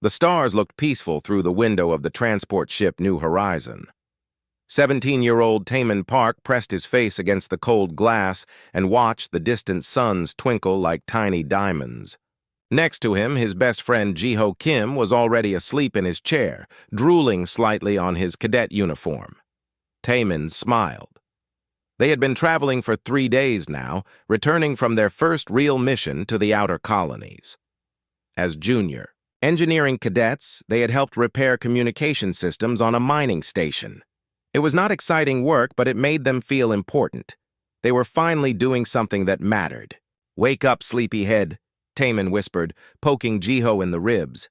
The stars looked peaceful through the window of the transport ship New Horizon. 17-year-old Taman Park pressed his face against the cold glass and watched the distant suns twinkle like tiny diamonds. Next to him, his best friend Jiho Kim was already asleep in his chair, drooling slightly on his cadet uniform. Taman smiled. They had been traveling for 3 days now, returning from their first real mission to the outer colonies. As junior engineering cadets, they had helped repair communication systems on a mining station. It was not exciting work, but it made them feel important. They were finally doing something that mattered. "Wake up, sleepyhead," Taman whispered, poking Jiho in the ribs.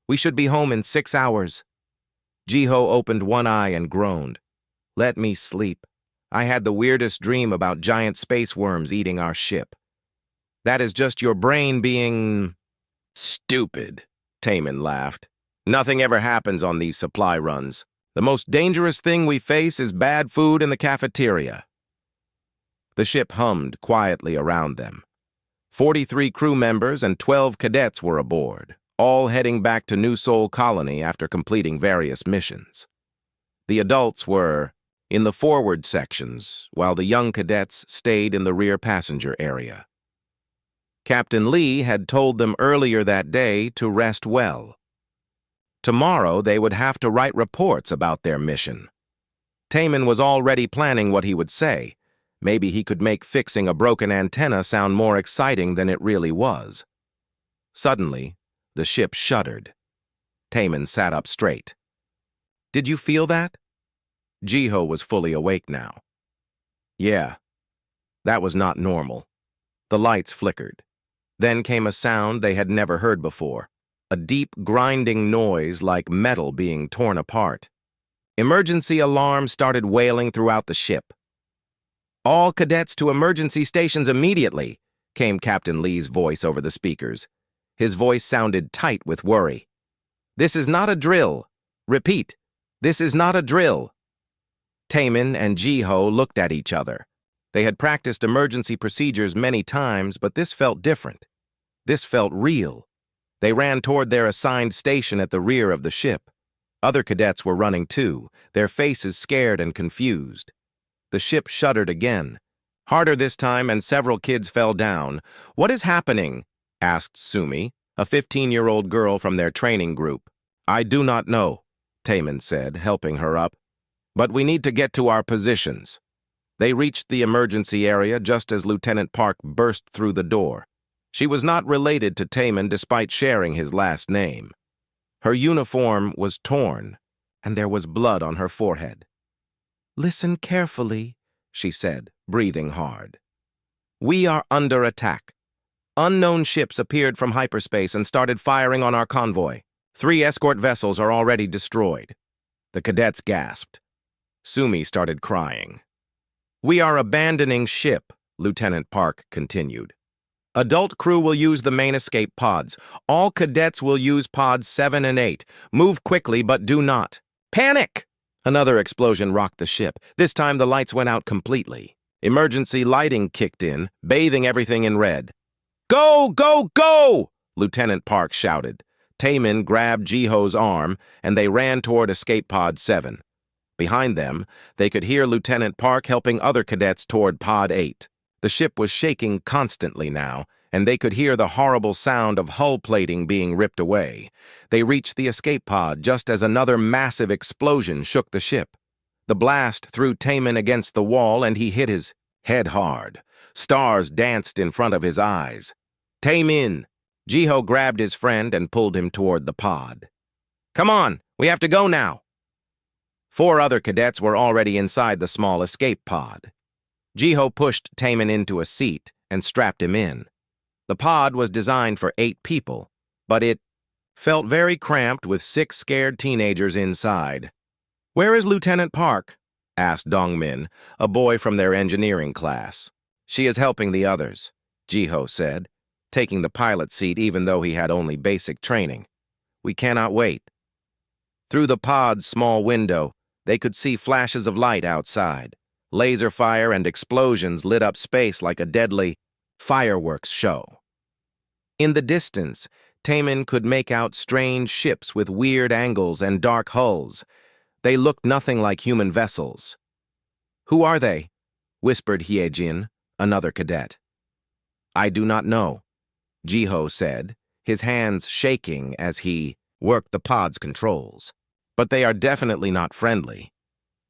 "We should be home in 6 hours." Jiho opened one eye and groaned. "Let me sleep. I had the weirdest dream about giant space worms eating our ship." "That is just your brain being stupid," Taman laughed. "Nothing ever happens on these supply runs. The most dangerous thing we face is bad food in the cafeteria." The ship hummed quietly around them. 43 crew members and 12 cadets were aboard, all heading back to New Sol Colony after completing various missions. The adults were in the forward sections, while the young cadets stayed in the rear passenger area. Captain Lee had told them earlier that day to rest well. Tomorrow they would have to write reports about their mission. Taman was already planning what he would say. Maybe he could make fixing a broken antenna sound more exciting than it really was. Suddenly, the ship shuddered. Taman sat up straight. "Did you feel that?" Jiho was fully awake now. "Yeah, that was not normal." The lights flickered. Then came a sound they had never heard before, a deep grinding noise like metal being torn apart. Emergency alarms started wailing throughout the ship. "All cadets to emergency stations immediately," came Captain Lee's voice over the speakers. His voice sounded tight with worry. "This is not a drill. Repeat, this is not a drill." Taman and Jiho looked at each other. They had practiced emergency procedures many times, but this felt different. This felt real. They ran toward their assigned station at the rear of the ship. Other cadets were running too, their faces scared and confused. The ship shuddered again. Harder this time, and several kids fell down. "What is happening?" asked Sumi, a 15-year-old girl from their training group. "I do not know," Taman said, helping her up. "But we need to get to our positions." They reached the emergency area just as Lieutenant Park burst through the door. She was not related to Taman despite sharing his last name. Her uniform was torn, and there was blood on her forehead. "Listen carefully," she said, breathing hard. "We are under attack. Unknown ships appeared from hyperspace and started firing on our convoy. 3 escort vessels are already destroyed." The cadets gasped. Sumi started crying. "We are abandoning ship," Lieutenant Park continued. "Adult crew will use the main escape pods. All cadets will use pods 7 and 8. Move quickly, but do not panic!" Another explosion rocked the ship. This time the lights went out completely. Emergency lighting kicked in, bathing everything in red. "Go, go, go!" Lieutenant Park shouted. Taman grabbed Jiho's arm, and they ran toward escape pod 7. Behind them, they could hear Lieutenant Park helping other cadets toward Pod 8. The ship was shaking constantly now, and they could hear the horrible sound of hull plating being ripped away. They reached the escape pod just as another massive explosion shook the ship. The blast threw Taman against the wall, and he hit his head hard. Stars danced in front of his eyes. "Taman!" Jiho grabbed his friend and pulled him toward the pod. "Come on, we have to go now." 4 other cadets were already inside the small escape pod. Jiho pushed Taman into a seat and strapped him in. The pod was designed for 8 people, but it felt very cramped with 6 scared teenagers inside. "Where is Lieutenant Park?" asked Dongmin, a boy from their engineering class. "She is helping the others," Jiho said, taking the pilot seat even though he had only basic training. "We cannot wait." Through the pod's small window, they could see flashes of light outside. Laser fire and explosions lit up space like a deadly fireworks show. In the distance, Taman could make out strange ships with weird angles and dark hulls. They looked nothing like human vessels. "Who are they?" whispered Hyejin, another cadet. "I do not know," Jiho said, his hands shaking as he worked the pod's controls. "But they are definitely not friendly."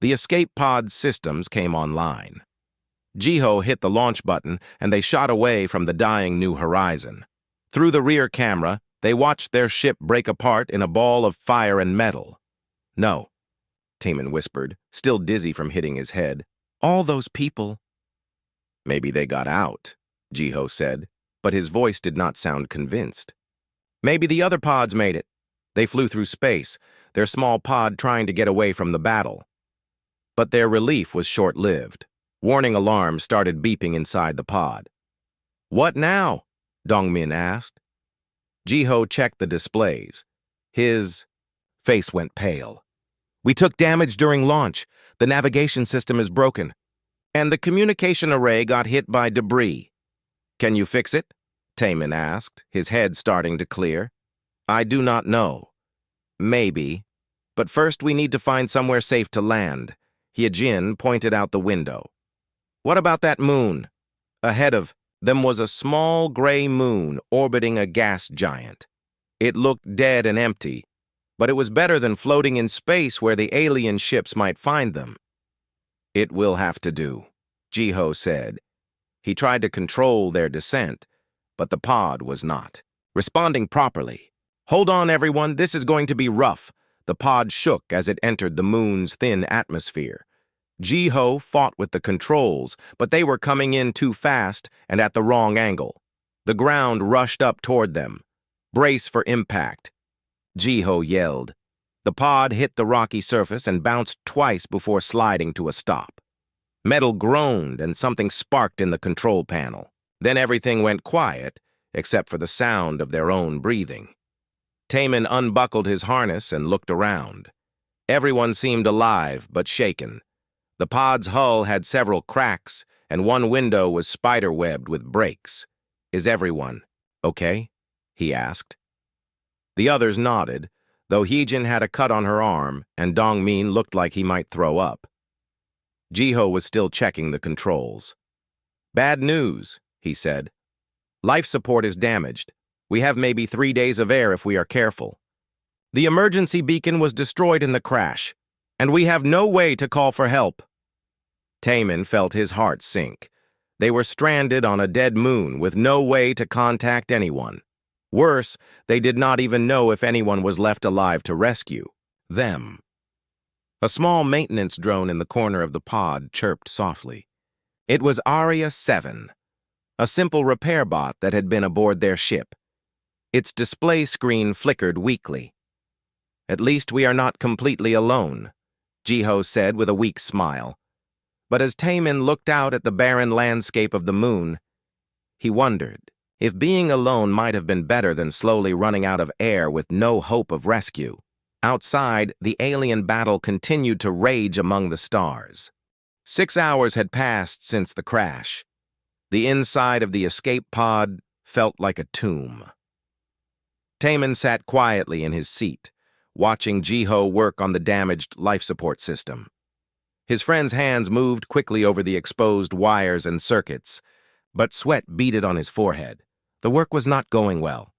The escape pod's systems came online. Jiho hit the launch button and they shot away from the dying New Horizon. Through the rear camera, they watched their ship break apart in a ball of fire and metal. "No," Taman whispered, still dizzy from hitting his head. "All those people." "Maybe they got out," Jiho said, but his voice did not sound convinced. "Maybe the other pods made it. They flew through space, their small pod trying to get away from the battle." But their relief was short-lived. Warning alarms started beeping inside the pod. "What now?" Dongmin asked. Jiho checked the displays. His face went pale. "We took damage during launch. The navigation system is broken. And the communication array got hit by debris." "Can you fix it?" Taman asked, his head starting to clear. "I do not know. Maybe. But first we need to find somewhere safe to land." Hyejin pointed out the window. "What about that moon?" Ahead of them was a small gray moon orbiting a gas giant. It looked dead and empty, but it was better than floating in space where the alien ships might find them. "It will have to do," Jiho said. He tried to control their descent, but the pod was not responding properly. "Hold on, everyone, this is going to be rough." The pod shook as it entered the moon's thin atmosphere. Jiho fought with the controls, but they were coming in too fast and at the wrong angle. The ground rushed up toward them. "Brace for impact," Jiho yelled. The pod hit the rocky surface and bounced twice before sliding to a stop. Metal groaned and something sparked in the control panel. Then everything went quiet, except for the sound of their own breathing. Taman unbuckled his harness and looked around. Everyone seemed alive but shaken. The pod's hull had several cracks, and one window was spider-webbed with breaks. "Is everyone okay?" he asked. The others nodded, though Hyejin had a cut on her arm and Dongmin looked like he might throw up. Jiho was still checking the controls. "Bad news," he said. "Life support is damaged. We have maybe 3 days of air if we are careful. The emergency beacon was destroyed in the crash, and we have no way to call for help." Taman felt his heart sink. They were stranded on a dead moon with no way to contact anyone. Worse, they did not even know if anyone was left alive to rescue them. A small maintenance drone in the corner of the pod chirped softly. It was Aria 7, a simple repair bot that had been aboard their ship. Its display screen flickered weakly. "At least we are not completely alone," Jiho said with a weak smile. But as Taman looked out at the barren landscape of the moon, he wondered if being alone might have been better than slowly running out of air with no hope of rescue. Outside, the alien battle continued to rage among the stars. 6 hours had passed since the crash. The inside of the escape pod felt like a tomb. Taman sat quietly in his seat, watching Jiho work on the damaged life support system. His friend's hands moved quickly over the exposed wires and circuits, but sweat beaded on his forehead. The work was not going well.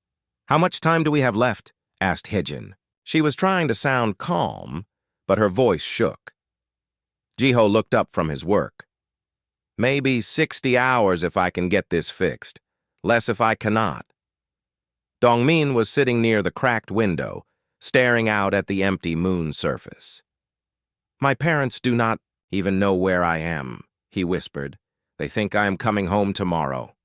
"How much time do we have left?" asked Hyejin. She was trying to sound calm, but her voice shook. Jiho looked up from his work. "Maybe 60 hours if I can get this fixed. Less if I cannot." Dongmin was sitting near the cracked window, staring out at the empty moon surface. "My parents do not even know where I am," he whispered. "They think I am coming home tomorrow."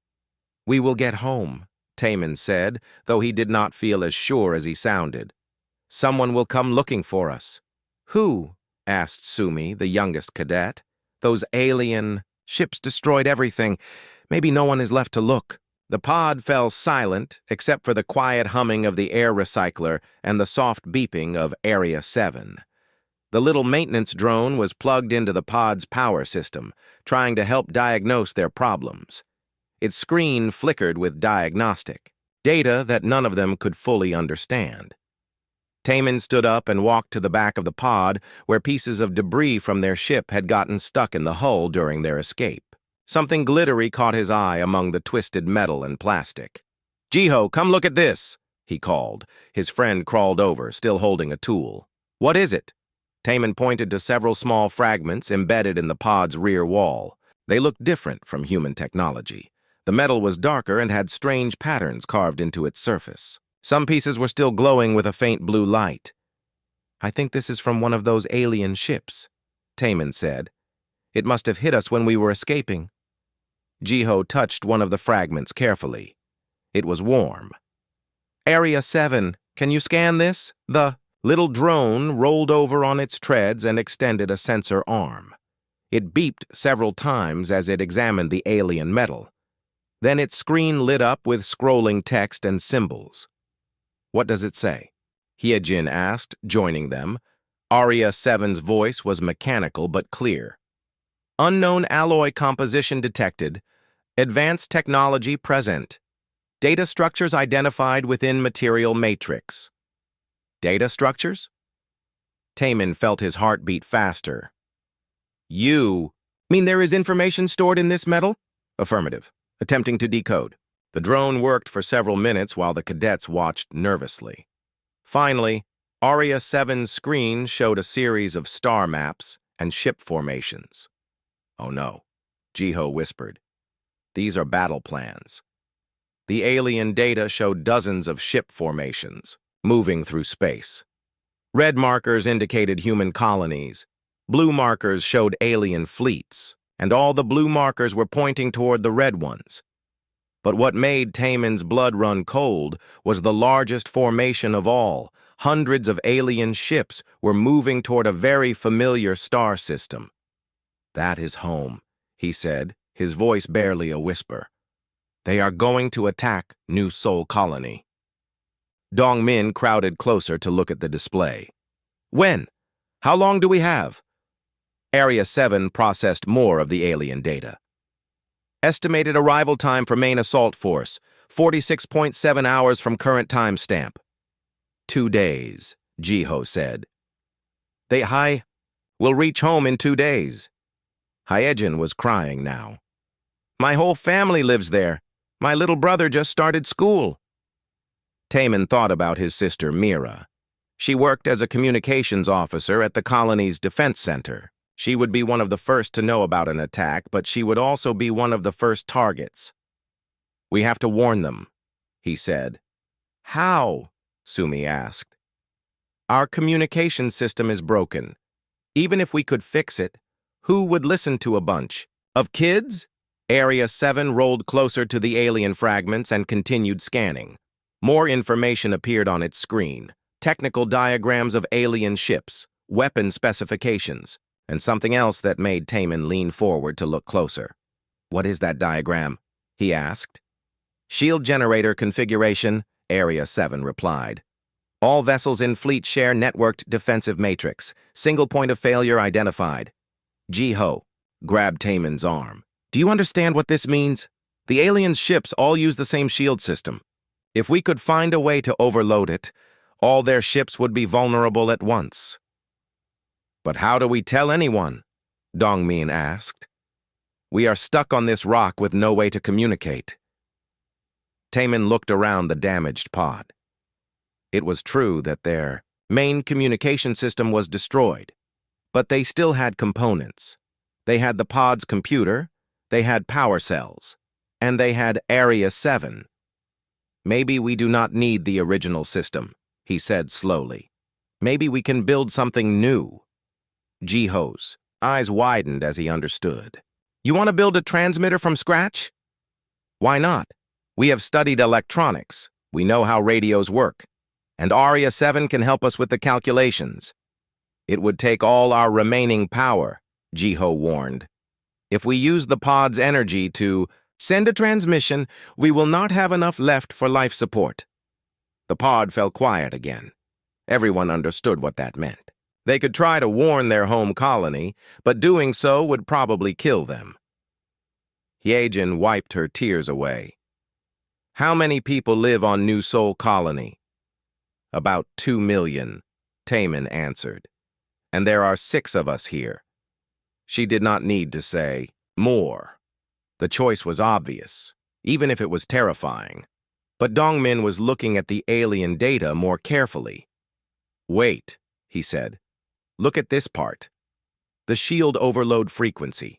"We will get home," Taman said, though he did not feel as sure as he sounded. "Someone will come looking for us." "Who?" asked Sumi, the youngest cadet. "Those alien ships destroyed everything. Maybe no one is left to look." The pod fell silent, except for the quiet humming of the air recycler and the soft beeping of Area 7. The little maintenance drone was plugged into the pod's power system, trying to help diagnose their problems. Its screen flickered with diagnostic. data that none of them could fully understand. Taman stood up and walked to the back of the pod where pieces of debris from their ship had gotten stuck in the hull during their escape. Something glittery caught his eye among the twisted metal and plastic. "Jiho, come look at this," he called. His friend crawled over, still holding a tool. "What is it?" Taman pointed to several small fragments embedded in the pod's rear wall. They looked different from human technology. The metal was darker and had strange patterns carved into its surface. Some pieces were still glowing with a faint blue light. "I think this is from one of those alien ships," Taman said. "It must have hit us when we were escaping." Jiho touched one of the fragments carefully. It was warm. "Area 7, can you scan this?" The little drone rolled over on its treads and extended a sensor arm. It beeped several times as it examined the alien metal. Then its screen lit up with scrolling text and symbols. "What does it say?" Hyejin asked, joining them. Area 7's voice was mechanical but clear. "Unknown alloy composition detected. Advanced technology present. Data structures identified within material matrix." Data structures? Taman felt his heart beat faster. "You mean there is information stored in this metal?" "Affirmative. Attempting to decode." The drone worked for several minutes while the cadets watched nervously. Finally, Area 7's screen showed a series of star maps and ship formations. "Oh no," Jiho whispered. "These are battle plans." The alien data showed dozens of ship formations, moving through space. Red markers indicated human colonies. Blue markers showed alien fleets, and all the blue markers were pointing toward the red ones. But what made Taman's blood run cold was the largest formation of all. Hundreds of alien ships were moving toward a very familiar star system. "That is home," he said, his voice barely a whisper. "They are going to attack New Sol Colony." Dongmin crowded closer to look at the display. "When? How long do we have?" Area 7 processed more of the alien data. "Estimated arrival time for main assault force, 46.7 hours from current timestamp." 2 days, Jiho said. We'll reach home in 2 days." Hyejin was crying now. "My whole family lives there. My little brother just started school." Taman thought about his sister Mira. She worked as a communications officer at the colony's defense center. She would be one of the first to know about an attack, but she would also be one of the first targets. "We have to warn them," he said. "How?" Sumi asked. "Our communication system is broken. Even if we could fix it, who would listen to a bunch of kids?" Area 7 rolled closer to the alien fragments and continued scanning. More information appeared on its screen. Technical diagrams of alien ships, weapon specifications, and something else that made Taman lean forward to look closer. "What is that diagram?" he asked. "Shield generator configuration," Area 7 replied. "All vessels in fleet share networked defensive matrix. Single point of failure identified." Jiho grabbed Taman's arm. "Do you understand what this means? The alien ships all use the same shield system. If we could find a way to overload it, all their ships would be vulnerable at once." "But how do we tell anyone?" Dongmin asked. "We are stuck on this rock with no way to communicate." Taman looked around the damaged pod. It was true that their main communication system was destroyed, but they still had components. They had the pod's computer, they had power cells, and they had Area 7. "Maybe we do not need the original system," he said slowly. "Maybe we can build something new." Jiho's eyes widened as he understood. "You want to build a transmitter from scratch?" "Why not? We have studied electronics. We know how radios work. And Area 7 can help us with the calculations." "It would take all our remaining power," Jiho warned. "If we use the pod's energy to send a transmission, we will not have enough left for life support." The pod fell quiet again. Everyone understood what that meant. They could try to warn their home colony, but doing so would probably kill them. Hyejin wiped her tears away. How many people live on New Sol Colony? About 2 million, Taman answered. And there are 6 of us here. She did not need to say more. The choice was obvious, even if it was terrifying. But Dongmin was looking at the alien data more carefully. Wait, he said. Look at this part. The shield overload frequency.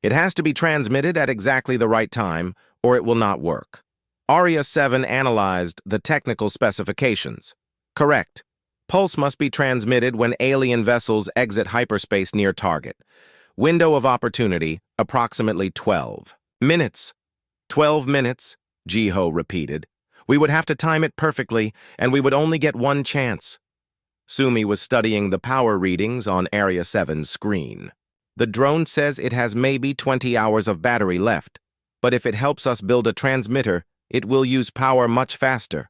It has to be transmitted at exactly the right time, or it will not work. Aria 7 analyzed the technical specifications. Correct. Pulse must be transmitted when alien vessels exit hyperspace near target. Window of opportunity, approximately 12 minutes. 12 minutes, Jiho repeated. We would have to time it perfectly, and we would only get one chance. Sumi was studying the power readings on Area 7's screen. The drone says it has maybe 20 hours of battery left, but if it helps us build a transmitter, it will use power much faster.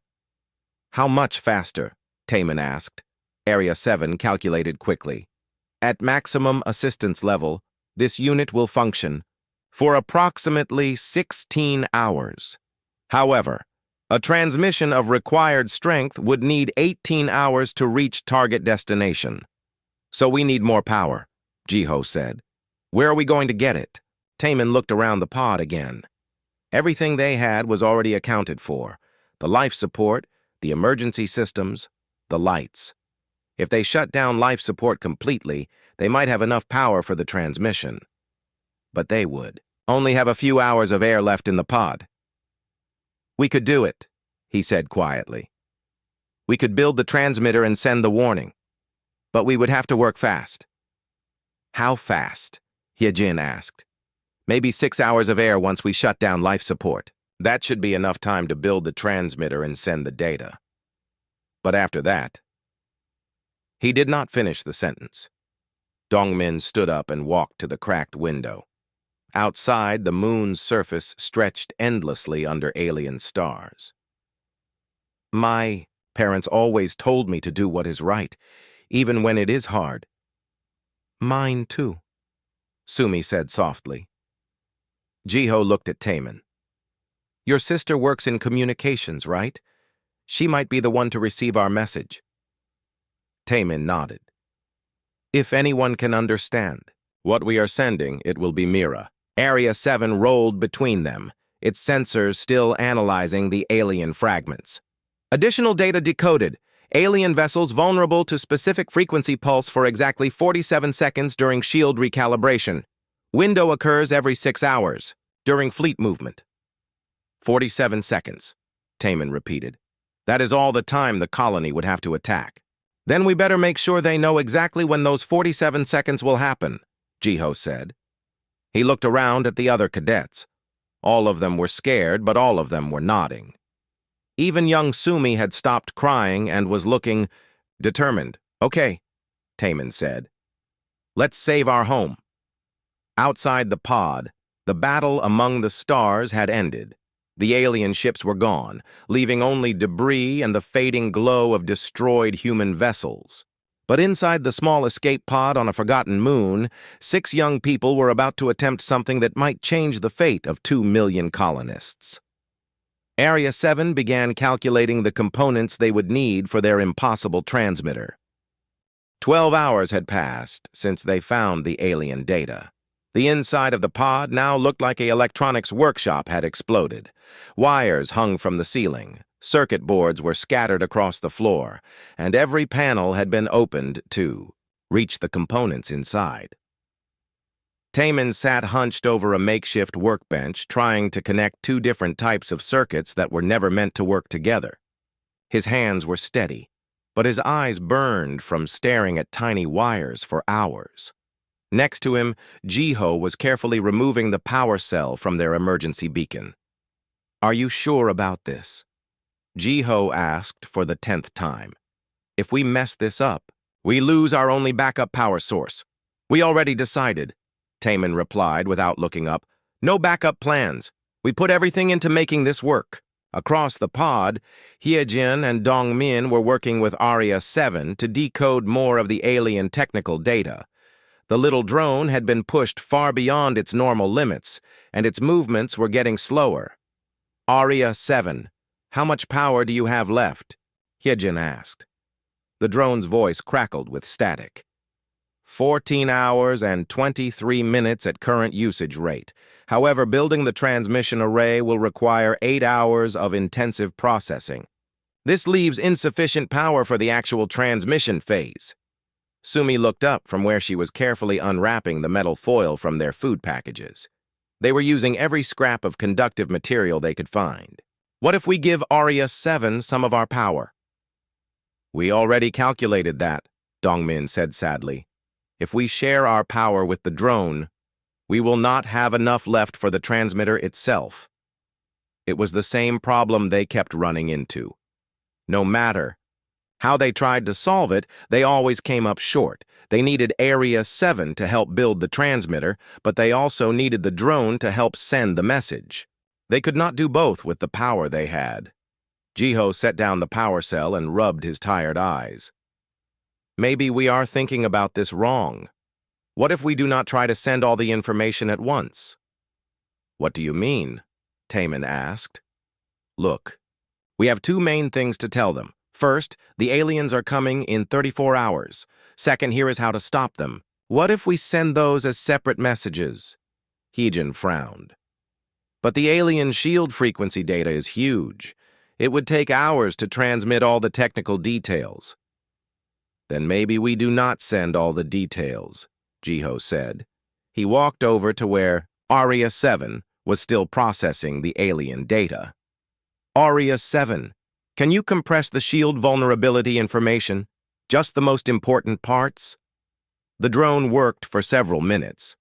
How much faster? Taman asked. Area 7 calculated quickly. At maximum assistance level, this unit will function for approximately 16 hours. However, a transmission of required strength would need 18 hours to reach target destination. So we need more power, Jiho said. Where are we going to get it? Taman looked around the pod again. Everything they had was already accounted for. The life support, the emergency systems, the lights. If they shut down life support completely, they might have enough power for the transmission. But they would only have a few hours of air left in the pod. We could do it, he said quietly. We could build the transmitter and send the warning. But we would have to work fast. How fast? Hyejin asked. Maybe 6 hours of air once we shut down life support. That should be enough time to build the transmitter and send the data. But after that... He did not finish the sentence. Dongmin stood up and walked to the cracked window. Outside, the moon's surface stretched endlessly under alien stars. My parents always told me to do what is right, even when it is hard. Mine too, Sumi said softly. Jiho looked at Taman. Your sister works in communications, right? She might be the one to receive our message. Taman nodded. If anyone can understand what we are sending, it will be Mira. Area 7 rolled between them, its sensors still analyzing the alien fragments. Additional data decoded. Alien vessels vulnerable to specific frequency pulse for exactly 47 seconds during shield recalibration. Window occurs every 6 hours, during fleet movement. 47 seconds, Taman repeated. That is all the time the colony would have to attack. Then we better make sure they know exactly when those 47 seconds will happen, Jiho said. He looked around at the other cadets. All of them were scared, but all of them were nodding. Even young Sumi had stopped crying and was looking determined. Okay, Taman said. Let's save our home. Outside the pod, the battle among the stars had ended. The alien ships were gone, leaving only debris and the fading glow of destroyed human vessels. But inside the small escape pod on a forgotten moon, 6 young people were about to attempt something that might change the fate of 2 million colonists. Area 7 began calculating the components they would need for their impossible transmitter. 12 hours had passed since they found the alien data. The inside of the pod now looked like an electronics workshop had exploded. Wires hung from the ceiling. Circuit boards were scattered across the floor, and every panel had been opened to reach the components inside. Taman sat hunched over a makeshift workbench, trying to connect 2 different types of circuits that were never meant to work together. His hands were steady, but his eyes burned from staring at tiny wires for hours. Next to him, Jiho was carefully removing the power cell from their emergency beacon. Are you sure about this? Jiho asked for the 10th time. If we mess this up, we lose our only backup power source. We already decided, Taman replied without looking up. No backup plans. We put everything into making this work. Across the pod, Hyejin and Dongmin were working with Aria 7 to decode more of the alien technical data. The little drone had been pushed far beyond its normal limits, and its movements were getting slower. Aria 7, how much power do you have left? Hyejin asked. The drone's voice crackled with static. 14 hours and 23 minutes at current usage rate. However, building the transmission array will require 8 hours of intensive processing. This leaves insufficient power for the actual transmission phase. Sumi looked up from where she was carefully unwrapping the metal foil from their food packages. They were using every scrap of conductive material they could find. What if we give Aria 7 some of our power? We already calculated that, Dongmin said sadly. If we share our power with the drone, we will not have enough left for the transmitter itself. It was the same problem they kept running into. No matter how they tried to solve it, they always came up short. They needed Area 7 to help build the transmitter, but they also needed the drone to help send the message. They could not do both with the power they had. Jiho set down the power cell and rubbed his tired eyes. Maybe we are thinking about this wrong. What if we do not try to send all the information at once? What do you mean? Taemin asked. Look, we have two main things to tell them. First, the aliens are coming in 34 hours. Second, here is how to stop them. What if we send those as separate messages? Hyejin frowned. But the alien shield frequency data is huge. It would take hours to transmit all the technical details. Then maybe we do not send all the details, Jiho said. He walked over to where Aria 7 was still processing the alien data. Aria 7, can you compress the shield vulnerability information? Just the most important parts? The drone worked for several minutes.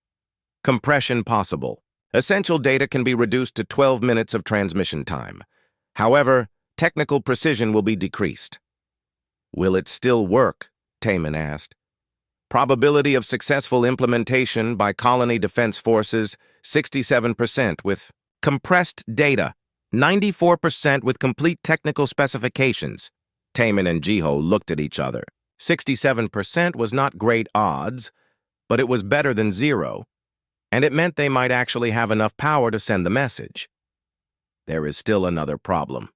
Compression possible. Essential data can be reduced to 12 minutes of transmission time. However, technical precision will be decreased. Will it still work? Taemin asked. Probability of successful implementation by colony defense forces, 67% with compressed data, 94% with complete technical specifications. Taemin and Jiho looked at each other. 67% was not great odds, but it was better than 0, and it meant they might actually have enough power to send the message. There is still another problem,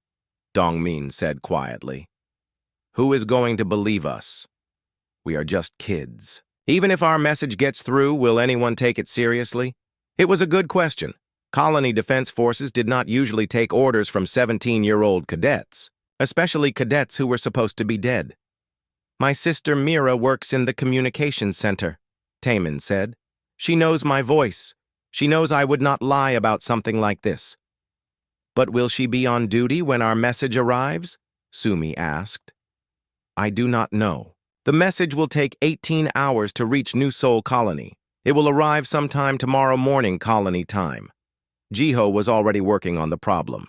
Dongmin said quietly. Who is going to believe us? We are just kids. Even if our message gets through, will anyone take it seriously? It was a good question. Colony defense forces did not usually take orders from 17-year-old cadets, especially cadets who were supposed to be dead. My sister Mira works in the communications center, Taemin said. She knows my voice. She knows I would not lie about something like this. But will she be on duty when our message arrives? Sumi asked. I do not know. The message will take 18 hours to reach New Seoul Colony. It will arrive sometime tomorrow morning colony time. Jiho was already working on the problem.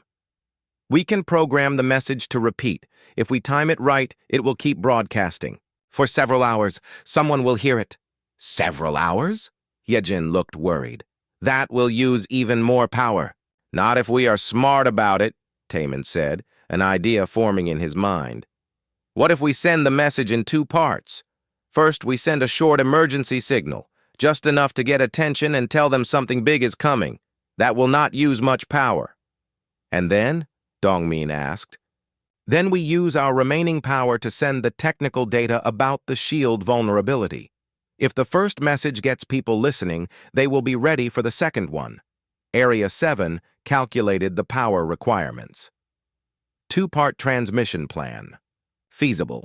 We can program the message to repeat. If we time it right, it will keep broadcasting. For several hours, someone will hear it. Several hours? Hyejin looked worried. That will use even more power. Not if we are smart about it, Taemin said, an idea forming in his mind. What if we send the message in 2 parts? First, we send a short emergency signal, just enough to get attention and tell them something big is coming. That will not use much power. And then, Dongmin asked, then we use our remaining power to send the technical data about the shield vulnerability. If the first message gets people listening, they will be ready for the second one. Area 7 calculated the power requirements. 2-part transmission plan. Feasible.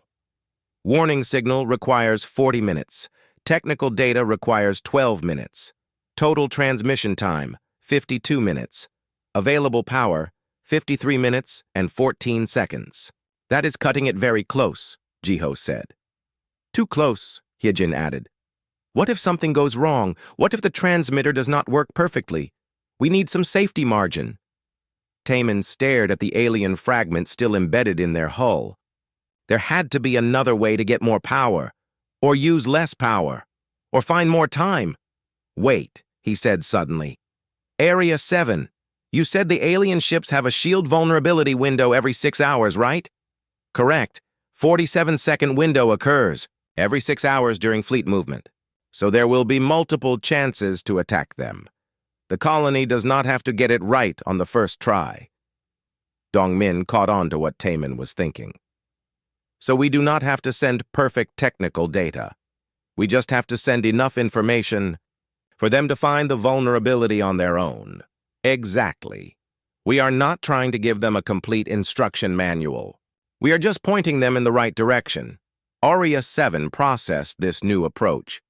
Warning signal requires 40 minutes. Technical data requires 12 minutes. Total transmission time, 52 minutes. Available power, 53 minutes and 14 seconds. That is cutting it very close, Jiho said. Too close, Hyejin added. What if something goes wrong? What if the transmitter does not work perfectly? We need some safety margin. Taemin stared at the alien fragment still embedded in their hull. There had to be another way to get more power, or use less power, or find more time. Wait, he said suddenly. Area 7, you said the alien ships have a shield vulnerability window every 6 hours, right? Correct. 47-second window occurs every 6 hours during fleet movement. So there will be multiple chances to attack them. The colony does not have to get it right on the first try. Dongmin caught on to what Taemin was thinking. So we do not have to send perfect technical data. We just have to send enough information for them to find the vulnerability on their own. Exactly. We are not trying to give them a complete instruction manual. We are just pointing them in the right direction. Aria 7 processed this new approach.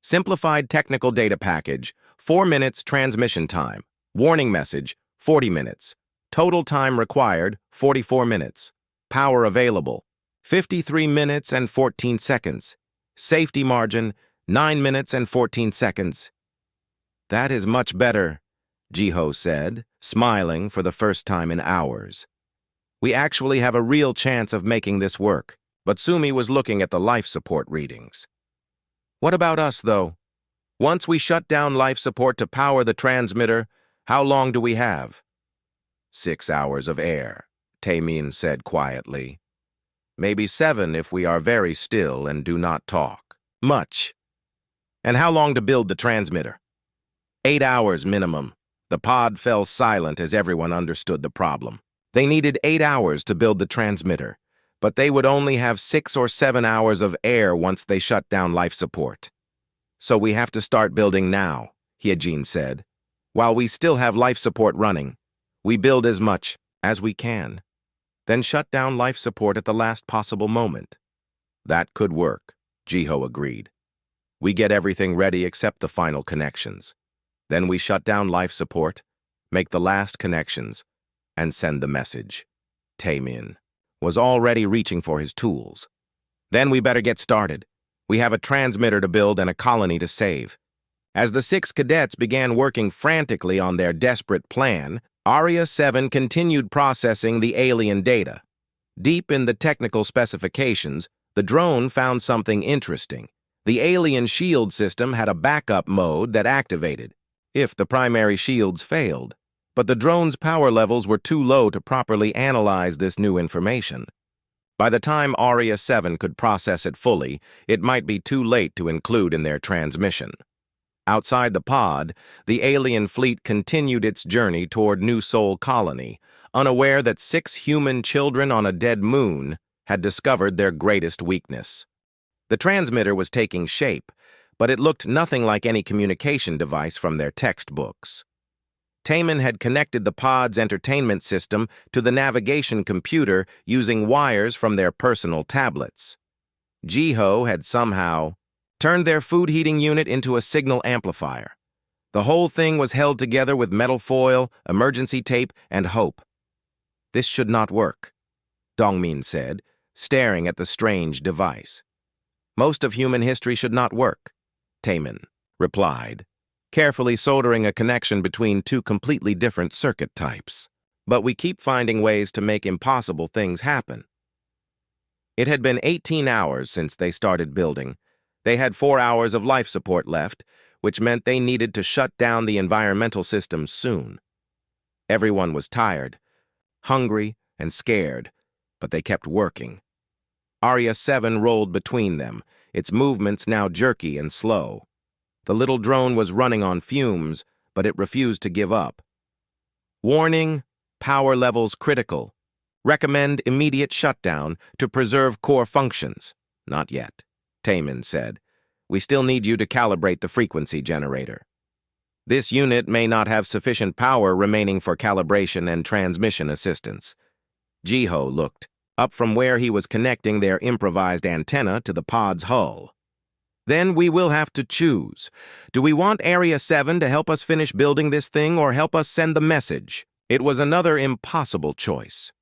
Simplified technical data package, 4 minutes transmission time. Warning message, 40 minutes. Total time required, 44 minutes. Power available, 53 minutes and 14 seconds. Safety margin, 9 minutes and 14 seconds. That is much better, Jiho said, smiling for the first time in hours. We actually have a real chance of making this work, but Sumi was looking at the life support readings. What about us, though? Once we shut down life support to power the transmitter, how long do we have? 6 hours of air, Taemin said quietly. Maybe 7 if we are very still and do not talk. Much. And how long to build the transmitter? 8 hours minimum. The pod fell silent as everyone understood the problem. They needed 8 hours to build the transmitter, but they would only have 6 or 7 hours of air once they shut down life support. So we have to start building now, Hyejin said. While we still have life support running, we build as much as we can, then shut down life support at the last possible moment. That could work, Jiho agreed. We get everything ready except the final connections. Then we shut down life support, make the last connections, and send the message. Taemin was already reaching for his tools. Then we better get started. We have a transmitter to build and a colony to save. As the 6 cadets began working frantically on their desperate plan, Aria 7 continued processing the alien data. Deep in the technical specifications, the drone found something interesting. The alien shield system had a backup mode that activated if the primary shields failed, but the drone's power levels were too low to properly analyze this new information. By the time Aria 7 could process it fully, it might be too late to include in their transmission. Outside the pod, the alien fleet continued its journey toward New Sol Colony, unaware that 6 human children on a dead moon had discovered their greatest weakness. The transmitter was taking shape, but it looked nothing like any communication device from their textbooks. Taemin had connected the pod's entertainment system to the navigation computer using wires from their personal tablets. Jiho had somehow turned their food heating unit into a signal amplifier. The whole thing was held together with metal foil, emergency tape, and hope. This should not work, Dongmin said, staring at the strange device. Most of human history should not work, Taemin replied, carefully soldering a connection between 2 completely different circuit types. But we keep finding ways to make impossible things happen. It had been 18 hours since they started building. They had 4 hours of life support left, which meant they needed to shut down the environmental system soon. Everyone was tired, hungry, and scared, but they kept working. Aria 7 rolled between them, its movements now jerky and slow. The little drone was running on fumes, but it refused to give up. Warning, power levels critical. Recommend immediate shutdown to preserve core functions. Not yet, Taemin said. We still need you to calibrate the frequency generator. This unit may not have sufficient power remaining for calibration and transmission assistance. Jiho looked up from where he was connecting their improvised antenna to the pod's hull. Then we will have to choose. Do we want Area 7 to help us finish building this thing or help us send the message? It was another impossible choice.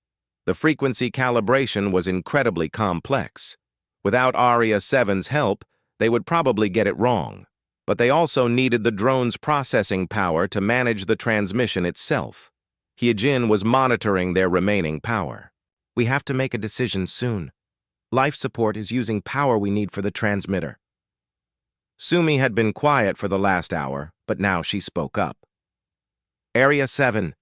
The frequency calibration was incredibly complex. Without Area 7's help, they would probably get it wrong. But they also needed the drone's processing power to manage the transmission itself. Hyejin was monitoring their remaining power. We have to make a decision soon. Life support is using power we need for the transmitter. Sumi had been quiet for the last hour, but now she spoke up. Area 7.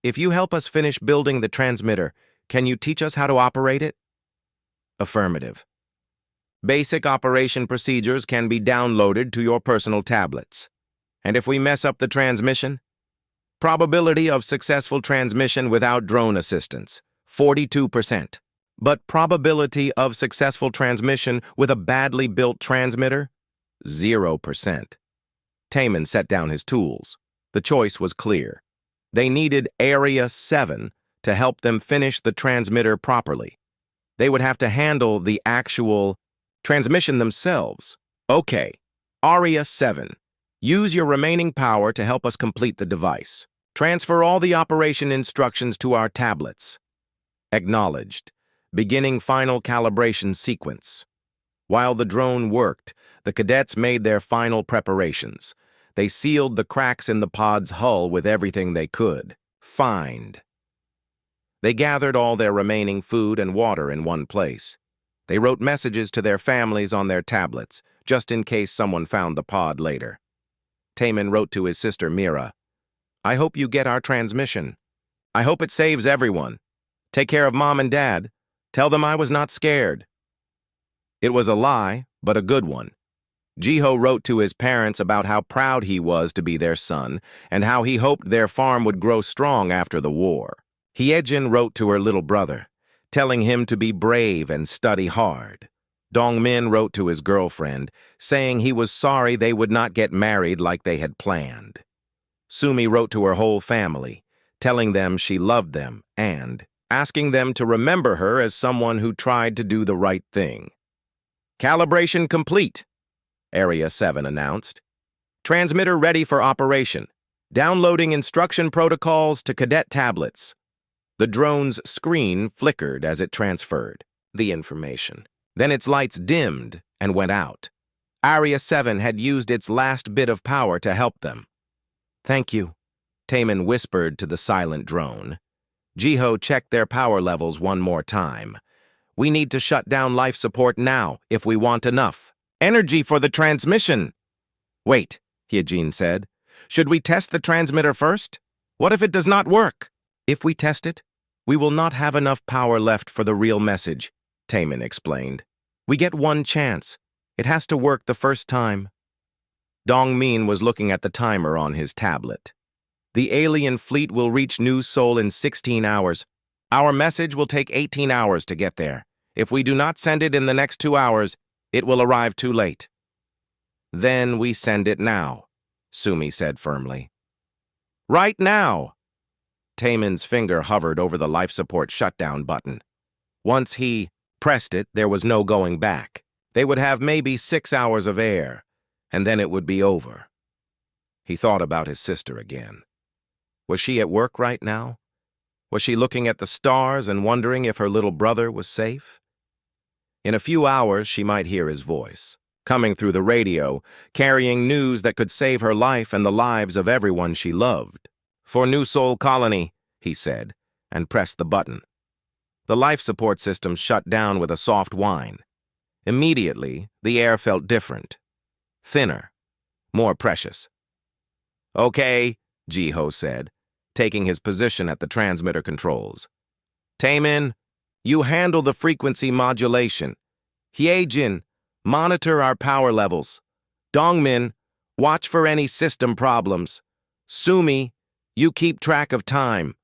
If you help us finish building the transmitter, can you teach us how to operate it? Affirmative. Basic operation procedures can be downloaded to your personal tablets. And if we mess up the transmission? Probability of successful transmission without drone assistance, 42%. But probability of successful transmission with a badly built transmitter, 0%. Taman set down his tools. The choice was clear. They needed Area 7 to help them finish the transmitter properly. They would have to handle the actual transmission themselves. Okay, Area 7, use your remaining power to help us complete the device. Transfer all the operation instructions to our tablets. Acknowledged. Beginning final calibration sequence. While the drone worked, the cadets made their final preparations. They sealed the cracks in the pod's hull with everything they could find. They gathered all their remaining food and water in one place. They wrote messages to their families on their tablets, just in case someone found the pod later. Taman wrote to his sister Mira, "I hope you get our transmission. I hope it saves everyone. Take care of Mom and Dad. Tell them I was not scared." It was a lie, but a good one. Jiho wrote to his parents about how proud he was to be their son and how he hoped their farm would grow strong after the war. Hyejin wrote to her little brother, telling him to be brave and study hard. Dongmin wrote to his girlfriend, saying he was sorry they would not get married like they had planned. Sumi wrote to her whole family, telling them she loved them and asking them to remember her as someone who tried to do the right thing. "Calibration complete," Area 7 announced. "Transmitter ready for operation. Downloading instruction protocols to cadet tablets." The drone's screen flickered as it transferred the information. Then its lights dimmed and went out. Area 7 had used its last bit of power to help them. "Thank you," Taman whispered to the silent drone. Jiho checked their power levels one more time. "We need to shut down life support now if we want enough energy for the transmission." "Wait," Hyejin said. "Should we test the transmitter first? What if it does not work?" "If we test it, we will not have enough power left for the real message," Taman explained. "We get one chance. It has to work the first time." Dongmin was looking at the timer on his tablet. "The alien fleet will reach New Seoul in 16 hours. Our message will take 18 hours to get there. If we do not send it in the next 2 hours, it will arrive too late." "Then we send it now," Sumi said firmly. "Right now!" Taman's finger hovered over the life support shutdown button. Once he pressed it, there was no going back. They would have maybe 6 hours of air, and then it would be over. He thought about his sister again. Was she at work right now? Was she looking at the stars and wondering if her little brother was safe? In a few hours, she might hear his voice, coming through the radio, carrying news that could save her life and the lives of everyone she loved. "For New Seoul Colony," he said, and pressed the button. The life support system shut down with a soft whine. Immediately, the air felt different. Thinner. More precious. "Okay," Jiho said, taking his position at the transmitter controls. "Taman, you handle the frequency modulation. Hyejin, monitor our power levels. Dongmin, watch for any system problems. Sumi, you keep track of time."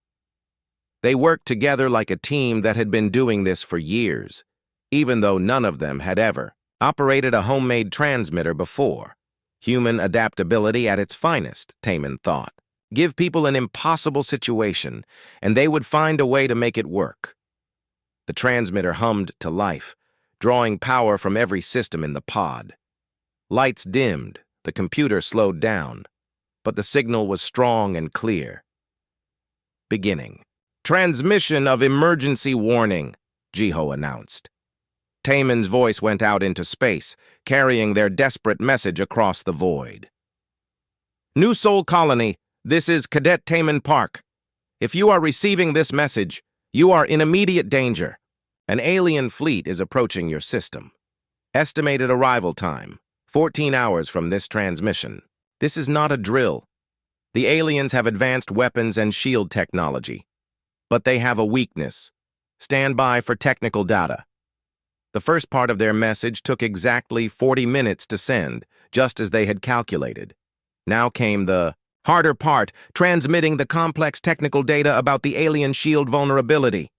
They worked together like a team that had been doing this for years, even though none of them had ever operated a homemade transmitter before. Human adaptability at its finest, Taman thought. Give people an impossible situation, and they would find a way to make it work. The transmitter hummed to life, drawing power from every system in the pod. Lights dimmed, the computer slowed down, but the signal was strong and clear. Beginning. "Transmission of emergency warning," Jiho announced. Taman's voice went out into space, carrying their desperate message across the void. "New Seoul Colony, this is Cadet Taman Park. If you are receiving this message, you are in immediate danger. An alien fleet is approaching your system. Estimated arrival time, 14 hours from this transmission. This is not a drill. The aliens have advanced weapons and shield technology. But they have a weakness. Stand by for technical data." The first part of their message took exactly 40 minutes to send, just as they had calculated. Now came the Harder part, transmitting the complex technical data about the alien shield vulnerability.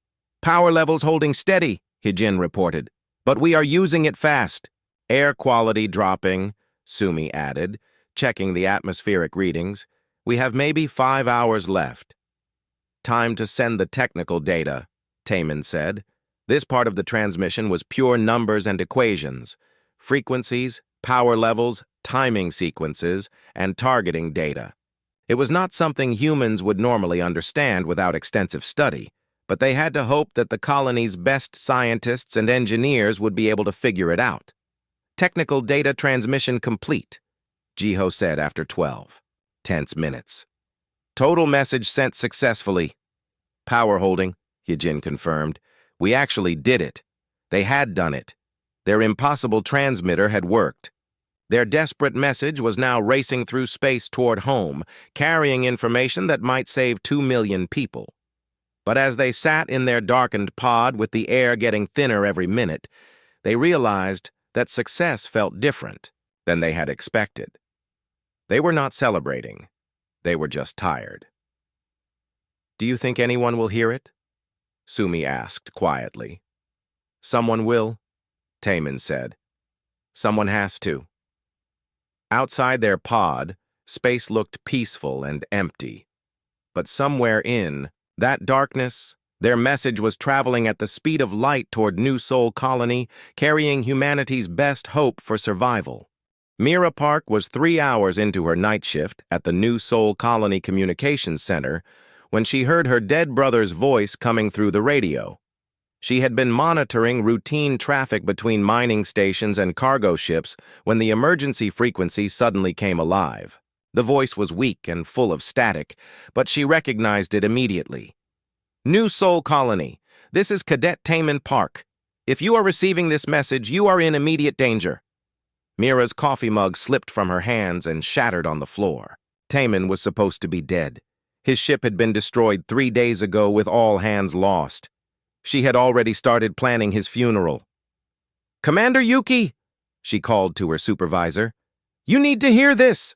Power levels holding steady, Hijin reported. But we are using it fast. Air quality dropping, Sumi added, checking the atmospheric readings. We have maybe 5 hours left. Time to send the technical data, Taman said. This part of the transmission was pure numbers and equations. Frequencies, power levels, timing sequences, and targeting data. It was not something humans would normally understand without extensive study, but they had to hope that the colony's best scientists and engineers would be able to figure it out. Technical data transmission complete, Jiho said after 12 tense minutes. Total message sent successfully. Power holding, Yejin confirmed. We actually did it. They had done it. Their impossible transmitter had worked. Their desperate message was now racing through space toward home, carrying information that might save 2 million people. But as they sat in their darkened pod with the air getting thinner every minute, they realized that success felt different than they had expected. They were not celebrating. They were just tired. Do you think anyone will hear it? Sumi asked quietly. Someone will, Taman said. Someone has to. Outside their pod, space looked peaceful and empty. But somewhere in that darkness, their message was traveling at the speed of light toward New Sol Colony, carrying humanity's best hope for survival. Mira Park was 3 hours into her night shift at the New Sol Colony Communications Center when she heard her dead brother's voice coming through the radio. She had been monitoring routine traffic between mining stations and cargo ships when the emergency frequency suddenly came alive. The voice was weak and full of static, but she recognized it immediately. New Sol Colony, this is Cadet Taman Park. If you are receiving this message, you are in immediate danger. Mira's coffee mug slipped from her hands and shattered on the floor. Taman was supposed to be dead. His ship had been destroyed 3 days ago with all hands lost. She had already started planning his funeral. Commander Yuki, she called to her supervisor. You need to hear this.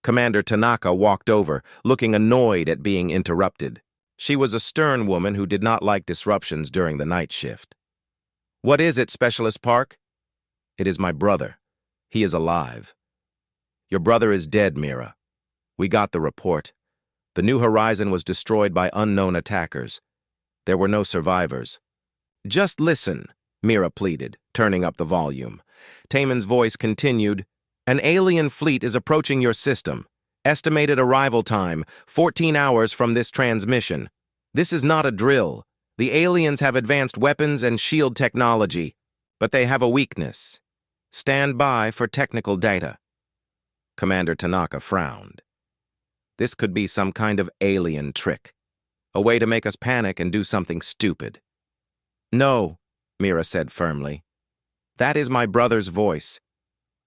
Commander Tanaka walked over, looking annoyed at being interrupted. She was a stern woman who did not like disruptions during the night shift. What is it, Specialist Park? It is my brother. He is alive. Your brother is dead, Mira. We got the report. The New Horizon was destroyed by unknown attackers. There were no survivors. Just listen, Mira pleaded, turning up the volume. Taman's voice continued. An alien fleet is approaching your system. Estimated arrival time, 14 hours from this transmission. This is not a drill. The aliens have advanced weapons and shield technology, but they have a weakness. Stand by for technical data. Commander Tanaka frowned. This could be some kind of alien trick. A way to make us panic and do something stupid. No, Mira said firmly. That is my brother's voice.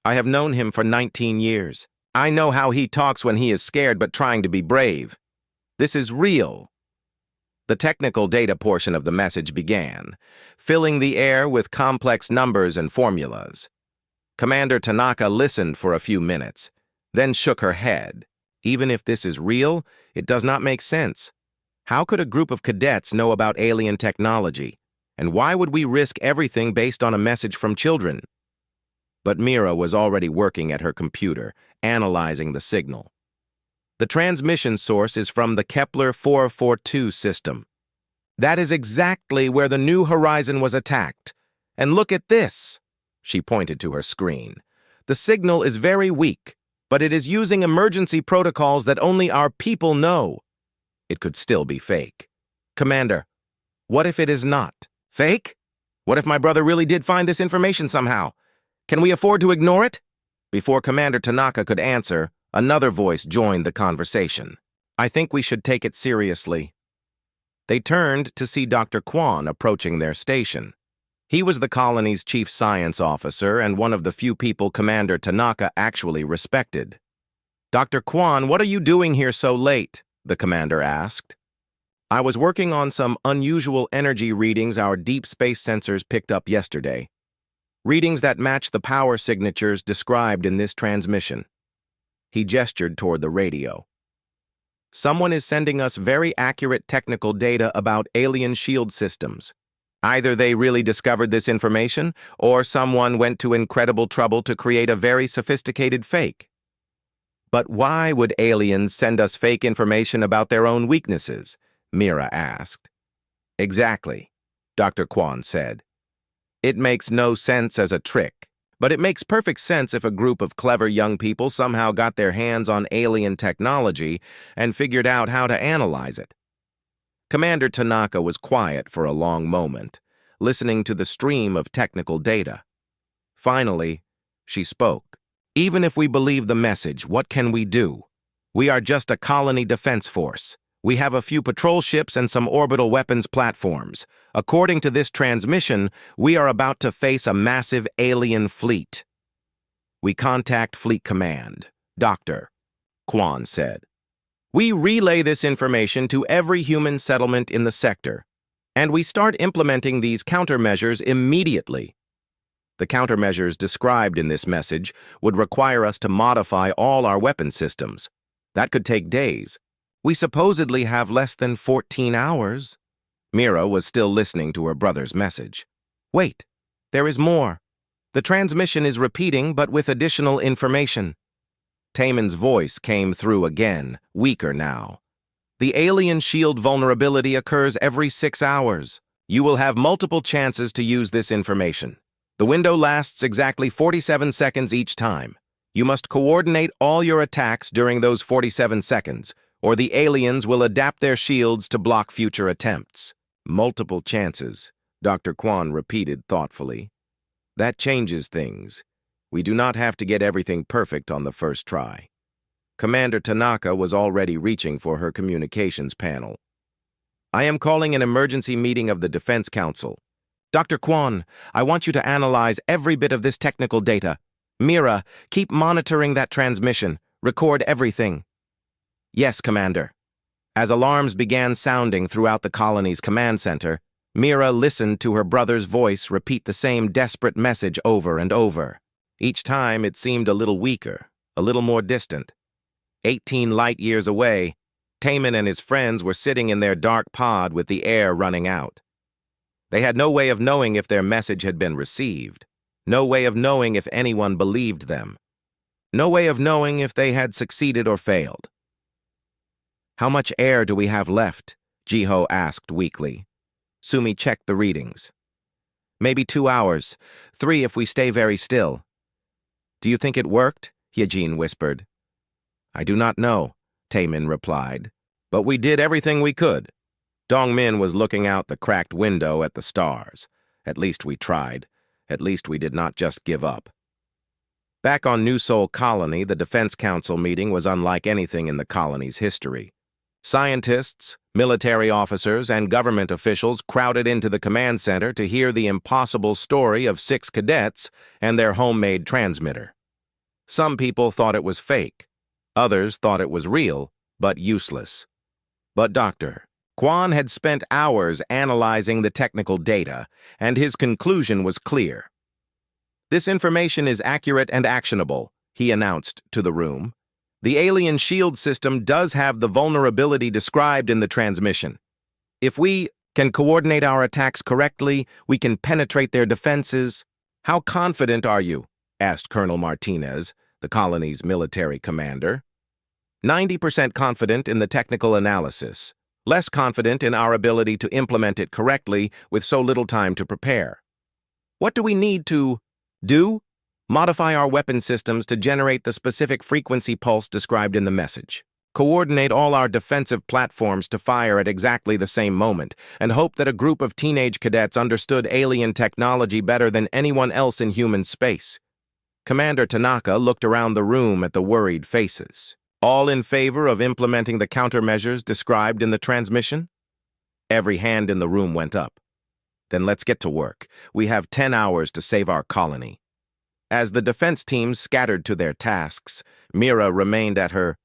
I have known him for 19 years. I know how he talks when he is scared but trying to be brave. This is real. The technical data portion of the message began, filling the air with complex numbers and formulas. Commander Tanaka listened for a few minutes, then shook her head. Even if this is real, it does not make sense. How could a group of cadets know about alien technology? And why would we risk everything based on a message from children? But Mira was already working at her computer, analyzing the signal. The transmission source is from the Kepler 442 system. That is exactly where the New Horizon was attacked. And look at this. She pointed to her screen. The signal is very weak, but it is using emergency protocols that only our people know. It could still be fake. Commander, what if it is not? Fake? What if my brother really did find this information somehow? Can we afford to ignore it? Before Commander Tanaka could answer, another voice joined the conversation. I think we should take it seriously. They turned to see Dr. Kwan approaching their station. He was the colony's chief science officer and one of the few people Commander Tanaka actually respected. Dr. Kwan, what are you doing here so late? The commander asked. I was working on some unusual energy readings our deep space sensors picked up yesterday. Readings that match the power signatures described in this transmission. He gestured toward the radio. Someone is sending us very accurate technical data about alien shield systems. Either they really discovered this information, or someone went to incredible trouble to create a very sophisticated fake. But why would aliens send us fake information about their own weaknesses? Mira asked. Exactly, Dr. Kwon said. It makes no sense as a trick, but it makes perfect sense if a group of clever young people somehow got their hands on alien technology and figured out how to analyze it. Commander Tanaka was quiet for a long moment, listening to the stream of technical data. Finally, she spoke. Even if we believe the message, what can we do? We are just a colony defense force. We have a few patrol ships and some orbital weapons platforms. According to this transmission, we are about to face a massive alien fleet. We contact Fleet Command, Dr. Kwon said. We relay this information to every human settlement in the sector, and we start implementing these countermeasures immediately. The countermeasures described in this message would require us to modify all our weapon systems. That could take days. We supposedly have less than 14 hours. Mira was still listening to her brother's message. Wait, there is more. The transmission is repeating, but with additional information. Taemin's voice came through again, weaker now. The alien shield vulnerability occurs every 6 hours. You will have multiple chances to use this information. The window lasts exactly 47 seconds each time. You must coordinate all your attacks during those 47 seconds, or the aliens will adapt their shields to block future attempts. Multiple chances, Dr. Kwon repeated thoughtfully. That changes things. We do not have to get everything perfect on the first try. Commander Tanaka was already reaching for her communications panel. I am calling an emergency meeting of the Defense Council. Dr. Kwon, I want you to analyze every bit of this technical data. Mira, keep monitoring that transmission. Record everything. Yes, Commander. As alarms began sounding throughout the colony's command center, Mira listened to her brother's voice repeat the same desperate message over and over. Each time it seemed a little weaker, a little more distant. 18 light years away, Taemin and his friends were sitting in their dark pod with the air running out. They had no way of knowing if their message had been received, no way of knowing if anyone believed them, no way of knowing if they had succeeded or failed. How much air do we have left? Jiho asked weakly. Sumi checked the readings. Maybe 2 hours, 3 if we stay very still. Do you think it worked? Hyejin whispered. I do not know, Taemin replied, but we did everything we could. Dongmin was looking out the cracked window at the stars. At least we tried. At least we did not just give up. Back on New Seoul Colony, the Defense Council meeting was unlike anything in the colony's history. Scientists, military officers, and government officials crowded into the command center to hear the impossible story of 6 cadets and their homemade transmitter. Some people thought it was fake. Others thought it was real, but useless. But Dr. Kwon had spent hours analyzing the technical data, and his conclusion was clear. This information is accurate and actionable, he announced to the room. The alien shield system does have the vulnerability described in the transmission. If we can coordinate our attacks correctly, we can penetrate their defenses. How confident are you? Asked Colonel Martinez, the colony's military commander. 90% confident in the technical analysis. Less confident in our ability to implement it correctly with so little time to prepare. What do we need to do? Modify our weapon systems to generate the specific frequency pulse described in the message. Coordinate all our defensive platforms to fire at exactly the same moment, and hope that a group of teenage cadets understood alien technology better than anyone else in human space. Commander Tanaka looked around the room at the worried faces. All in favor of implementing the countermeasures described in the transmission? Every hand in the room went up. Then let's get to work. We have 10 hours to save our colony. As the defense teams scattered to their tasks, Mira remained at her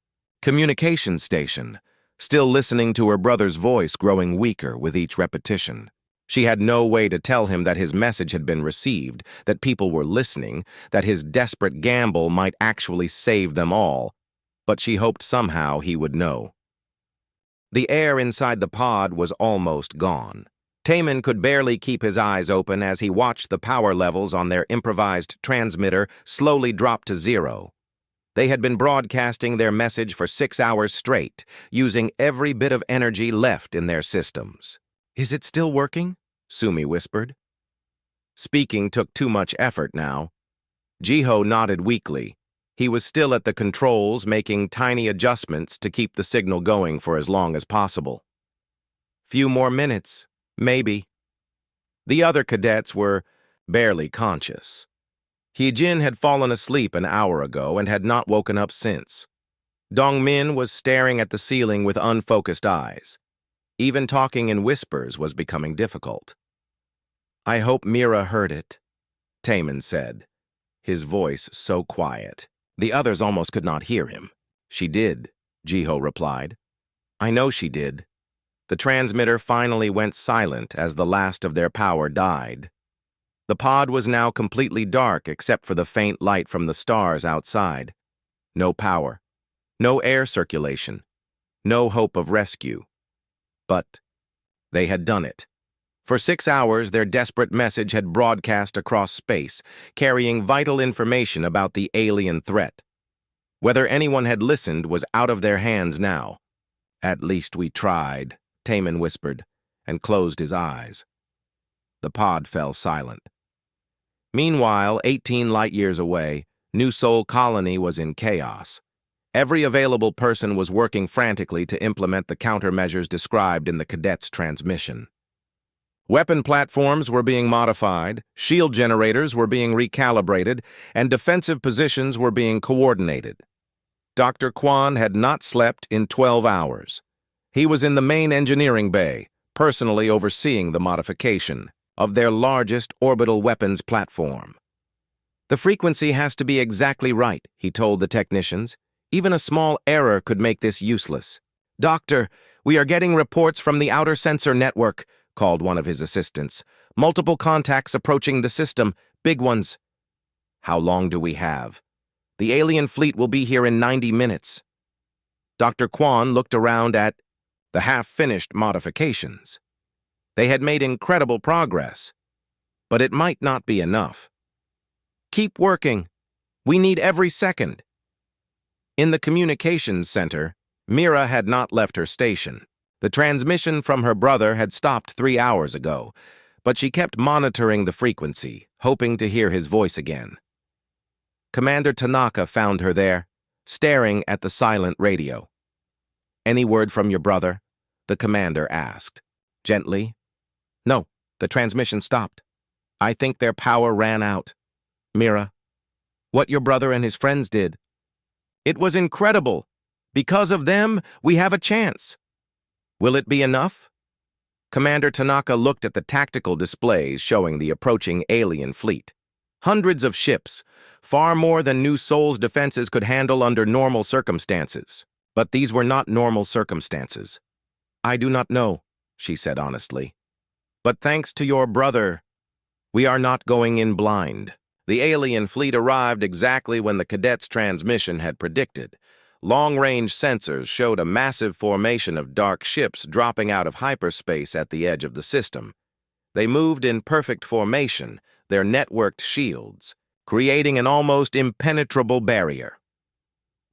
communication station, still listening to her brother's voice growing weaker with each repetition. She had no way to tell him that his message had been received, that people were listening, that his desperate gamble might actually save them all. But she hoped somehow he would know. The air inside the pod was almost gone. Taman could barely keep his eyes open as he watched the power levels on their improvised transmitter slowly drop to zero. They had been broadcasting their message for 6 hours straight, using every bit of energy left in their systems. "Is it still working?" Sumi whispered. Speaking took too much effort now. Jiho nodded weakly. He was still at the controls, making tiny adjustments to keep the signal going for as long as possible. Few more minutes, maybe. The other cadets were barely conscious. Hee-jin had fallen asleep an hour ago and had not woken up since. Dong-min was staring at the ceiling with unfocused eyes. Even talking in whispers was becoming difficult. "I hope Mira heard it," Taman said, his voice so quiet. The others almost could not hear him. "She did," Jiho replied. "I know she did." The transmitter finally went silent as the last of their power died. The pod was now completely dark except for the faint light from the stars outside. No power, no air circulation, no hope of rescue. But they had done it. For 6 hours, their desperate message had broadcast across space, carrying vital information about the alien threat. Whether anyone had listened was out of their hands now. "At least we tried," Taman whispered, and closed his eyes. The pod fell silent. Meanwhile, 18 light-years away, New Sol Colony was in chaos. Every available person was working frantically to implement the countermeasures described in the cadets' transmission. Weapon platforms were being modified, shield generators were being recalibrated, and defensive positions were being coordinated. Dr. Kwan had not slept in 12 hours. He was in the main engineering bay, personally overseeing the modification of their largest orbital weapons platform. "The frequency has to be exactly right," he told the technicians. "Even a small error could make this useless." "Doctor, we are getting reports from the outer sensor network," called one of his assistants. "Multiple contacts approaching the system, big ones." "How long do we have?" "The alien fleet will be here in 90 minutes. Dr. Kwan looked around at the half-finished modifications. They had made incredible progress, but it might not be enough. "Keep working. We need every second." In the communications center, Mira had not left her station. The transmission from her brother had stopped 3 hours ago, but she kept monitoring the frequency, hoping to hear his voice again. Commander Tanaka found her there, staring at the silent radio. "Any word from your brother?" the commander asked. Gently. "No, the transmission stopped. I think their power ran out." "Mira, what your brother and his friends did?" "It was incredible. Because of them, we have a chance." "Will it be enough?" Commander Tanaka looked at the tactical displays showing the approaching alien fleet. Hundreds of ships, far more than New Sol's defenses could handle under normal circumstances. But these were not normal circumstances. "I do not know," she said honestly. "But thanks to your brother, we are not going in blind." The alien fleet arrived exactly when the cadets' transmission had predicted. Long-range sensors showed a massive formation of dark ships dropping out of hyperspace at the edge of the system. They moved in perfect formation, their networked shields, creating an almost impenetrable barrier.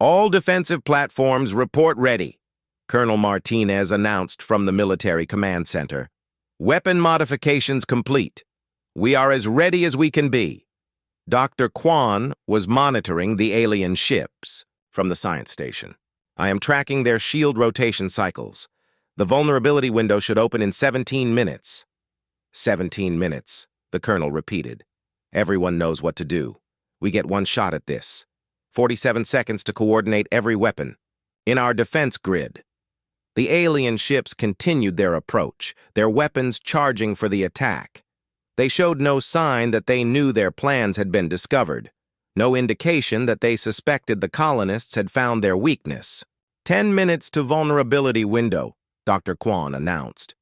"All defensive platforms report ready," Colonel Martinez announced from the military command center. "Weapon modifications complete. We are as ready as we can be." Dr. Kwan was monitoring the alien ships from the science station. "I am tracking their shield rotation cycles. The vulnerability window should open in 17 minutes. 17 minutes, the colonel repeated. "Everyone knows what to do. We get one shot at this. 47 seconds to coordinate every weapon. In our defense grid." The alien ships continued their approach, their weapons charging for the attack. They showed no sign that they knew their plans had been discovered, no indication that they suspected the colonists had found their weakness. 10 minutes to vulnerability window, Dr. Kwan announced.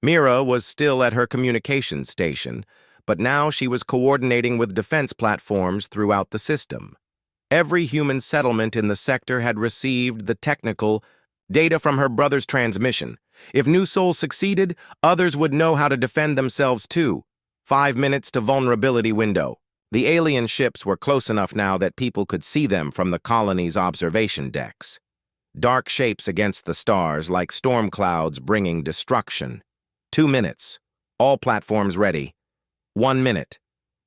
Mira was still at her communications station, but now she was coordinating with defense platforms throughout the system. Every human settlement in the sector had received the technical Data from her brother's transmission. If New Soul succeeded, others would know how to defend themselves too. 5 minutes to vulnerability window. The alien ships were close enough now that people could see them from the colony's observation decks. Dark shapes against the stars like storm clouds bringing destruction. 2 minutes. All platforms ready. 1 minute.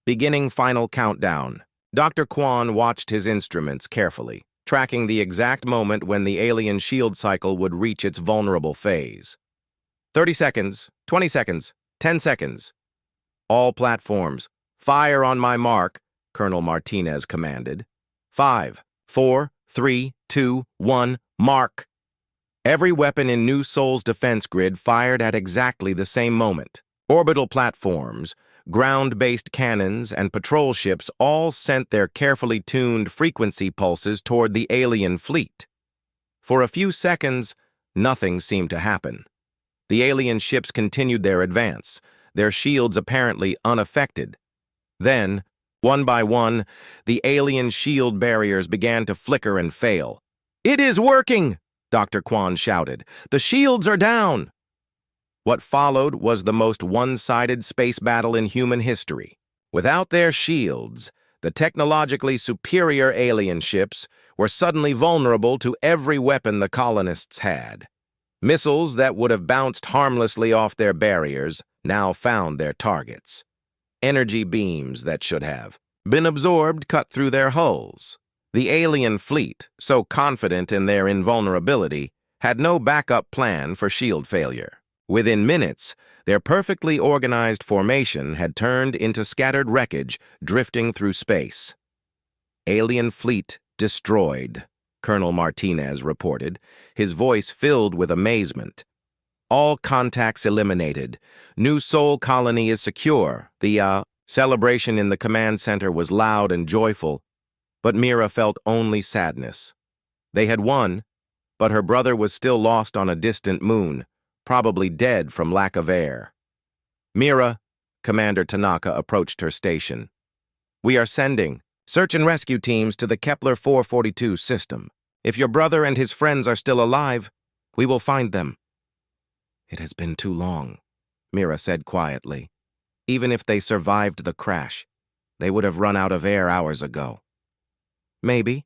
Beginning final countdown. Dr. Kwan watched his instruments carefully, tracking the exact moment when the alien shield cycle would reach its vulnerable phase. 30 seconds, 20 seconds, 10 seconds. All platforms. Fire on my mark, Colonel Martinez commanded. 5, 4, 3, 2, 1, mark. Every weapon in New Soul's defense grid fired at exactly the same moment. Orbital platforms, ground-based cannons, and patrol ships all sent their carefully tuned frequency pulses toward the alien fleet. For a few seconds, nothing seemed to happen. The alien ships continued their advance, their shields apparently unaffected. Then, one by one, the alien shield barriers began to flicker and fail. "It is working!" Dr. Kwan shouted. "The shields are down!" What followed was the most one-sided space battle in human history. Without their shields, the technologically superior alien ships were suddenly vulnerable to every weapon the colonists had. Missiles that would have bounced harmlessly off their barriers now found their targets. Energy beams that should have been absorbed cut through their hulls. The alien fleet, so confident in their invulnerability, had no backup plan for shield failure. Within minutes, their perfectly organized formation had turned into scattered wreckage drifting through space. "Alien fleet destroyed," Colonel Martinez reported, his voice filled with amazement. "All contacts eliminated. New Soul colony is secure." The celebration in the command center was loud and joyful, but Mira felt only sadness. They had won, but her brother was still lost on a distant moon, probably dead from lack of air. "Mira," Commander Tanaka approached her station. "We are sending search and rescue teams to the Kepler 442 system. If your brother and his friends are still alive, we will find them." "It has been too long," Mira said quietly. "Even if they survived the crash, they would have run out of air hours ago." "Maybe.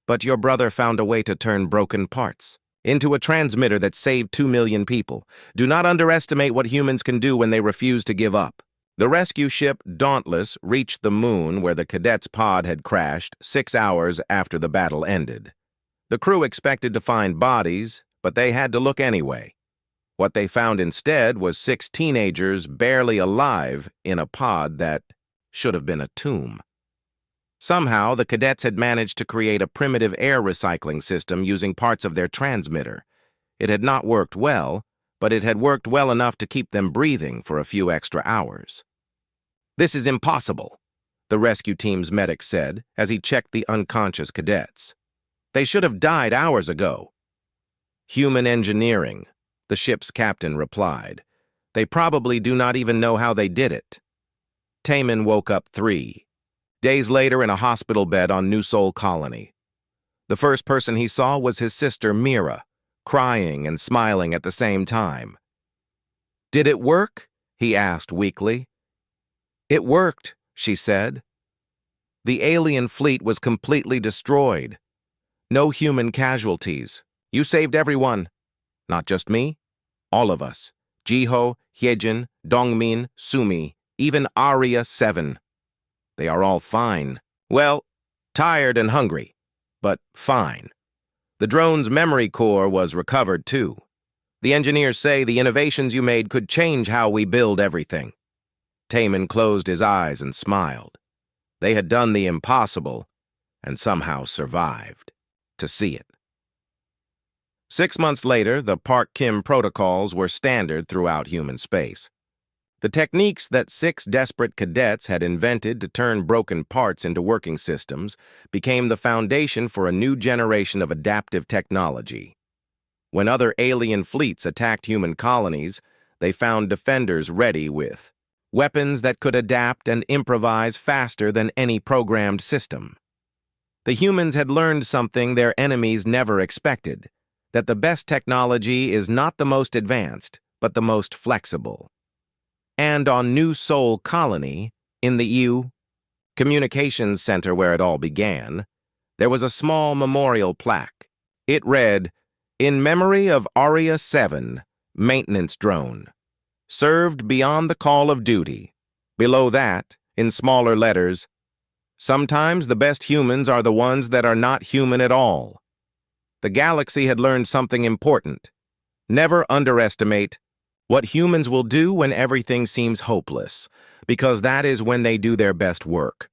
But your brother found a way to turn broken parts into a transmitter that saved 2 million people. Do not underestimate what humans can do when they refuse to give up." The rescue ship Dauntless reached the moon where the cadets' pod had crashed 6 hours after the battle ended. The crew expected to find bodies, but they had to look anyway. What they found instead was 6 teenagers barely alive in a pod that should have been a tomb. Somehow, the cadets had managed to create a primitive air recycling system using parts of their transmitter. It had not worked well, but it had worked well enough to keep them breathing for a few extra hours. "This is impossible," the rescue team's medic said as he checked the unconscious cadets. "They should have died hours ago." "Human engineering," the ship's captain replied. "They probably do not even know how they did it." Taman woke up 3 days later in a hospital bed on New Soul Colony. The first person he saw was his sister Mira, crying and smiling at the same time. "Did it work?" he asked weakly. "It worked," she said. "The alien fleet was completely destroyed. No human casualties. You saved everyone. Not just me. All of us. Jiho, Hyejin, Dongmin, Sumi, even Arya-7. They are all fine. Well, tired and hungry, but fine. The drone's memory core was recovered too. The engineers say the innovations you made could change how we build everything." Taman closed his eyes and smiled. They had done the impossible and somehow survived to see it. 6 months later, the Park Kim protocols were standard throughout human space. The techniques that 6 desperate cadets had invented to turn broken parts into working systems became the foundation for a new generation of adaptive technology. When other alien fleets attacked human colonies, they found defenders ready with weapons that could adapt and improvise faster than any programmed system. The humans had learned something their enemies never expected, that the best technology is not the most advanced, but the most flexible. And on New Sol Colony, in the EU Communications Center where it all began, there was a small memorial plaque. It read, "In memory of Aria 7, maintenance drone. Served beyond the call of duty." Below that, in smaller letters, "Sometimes the best humans are the ones that are not human at all." The galaxy had learned something important. Never underestimate what humans will do when everything seems hopeless, because that is when they do their best work.